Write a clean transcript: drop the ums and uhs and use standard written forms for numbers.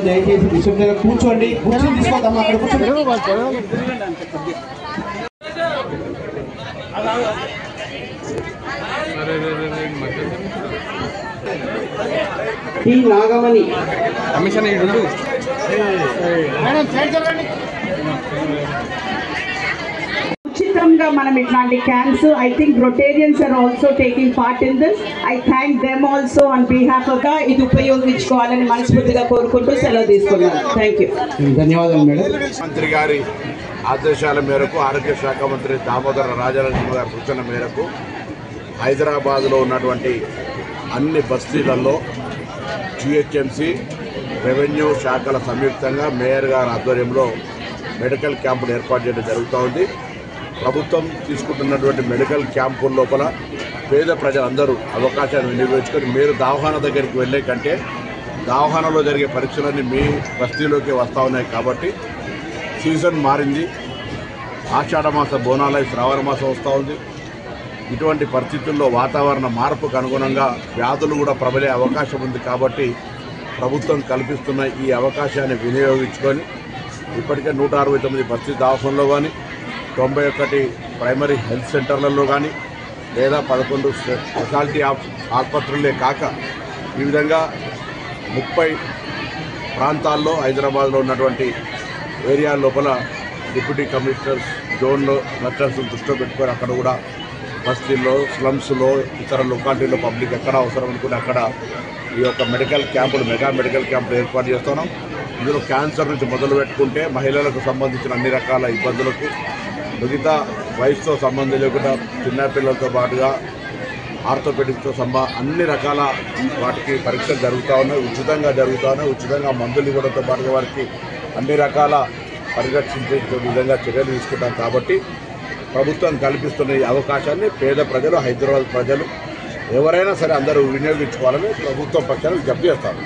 దయచేసి నిశ్శబ్దంగా కూర్చోండి. కూర్చొని తీసుకోద్దామా, అక్కడ కూర్చోండి. టి నాగమణి ఉచితంగా మనం ఇట్లాంటి camps I think Rotarians are also taking part in this. I thank them also on behalf of ఇది ఉపయోగించుకోవాలని మనస్ఫూర్తిగా కోరుకుంటూ సెలవు తీసుకున్నాను. Thank you. ధన్యవాదాలు మేడం. మంత్రి గారి ఆదేశాల మేరకు ఆరోగ్య శాఖ మంత్రి దామోదర రాజనరసింహ గారి సూచన మేరకు హైదరాబాద్లో ఉన్నటువంటి అన్ని బస్తీలలో జిహెచ్ఎంసి రెవెన్యూ శాఖల సంయుక్తంగా మేయర్ గారి ఆధ్వర్యంలో మెడికల్ క్యాంపులు ఏర్పాటు చేయడం జరుగుతూ ఉంది. ప్రభుత్వం తీసుకుంటున్నటువంటి మెడికల్ క్యాంపుల లోపల పేద ప్రజలందరూ అవకాశాన్ని వినియోగించుకొని మీరు దవాఖానా దగ్గరికి వెళ్ళే కంటే దవాఖానాలో జరిగే పరీక్షలన్నీ మీ బస్తీలోకి వస్తూ ఉన్నాయి. కాబట్టి సీజన్ మారింది. ఆషాఢమాస బోనాలై శ్రావణ మాసం వస్తూ ఉంది. ఇటువంటి పరిస్థితుల్లో వాతావరణ మార్పుకు అనుగుణంగా వ్యాధులు కూడా ప్రబలే అవకాశం ఉంది. కాబట్టి ప్రభుత్వం కల్పిస్తున్న ఈ అవకాశాన్ని వినియోగించుకొని ఇప్పటికే 169 బస్తీ దవాఖానలో కానీ 91 ప్రైమరీ హెల్త్ సెంటర్లలో కానీ లేదా 11 స్పెషాలిటీ ఆసుపత్రులే కాక ఈ విధంగా 30 ప్రాంతాల్లో హైదరాబాద్లో ఉన్నటువంటి ఏరియా లోపల డిప్యూటీ కమిషనర్స్ జోన్లో నర్సర్స్ను దృష్టిలో పెట్టుకొని అక్కడ కూడా బస్తీల్లో స్లమ్స్లో ఇతర లొకాలిటీలో పబ్లిక్ ఎక్కడ అవసరం అనుకుంటే అక్కడ ఈ యొక్క మెడికల్ క్యాంపులు మెగా మెడికల్ క్యాంపులు ఏర్పాటు చేస్తున్నాం. ఇందులో క్యాన్సర్ నుంచి మొదలు పెట్టుకుంటే మహిళలకు సంబంధించిన అన్ని రకాల ఇబ్బందులకు మిగతా వయసుతో సంబంధం లేకుండా చిన్నపిల్లలతో పాటుగా ఆర్థోపెడిక్స్తో అన్ని రకాల వాటికి పరీక్షలు జరుగుతూ ఉన్నాయి. ఉచితంగా జరుగుతూ ఉన్నాయి. ఉచితంగా మందులు ఇవ్వడంతో పాటుగా వారికి అన్ని రకాల పరిరక్షించే విధంగా చర్యలు తీసుకుంటాం. కాబట్టి ప్రభుత్వం కల్పిస్తున్న ఈ అవకాశాన్ని పేద ప్రజలు హైదరాబాద్ ప్రజలు ఎవరైనా సరే అందరూ వినియోగించుకోవాలని ప్రభుత్వం పక్షాన్ని విజ్ఞప్తి చేస్తారు.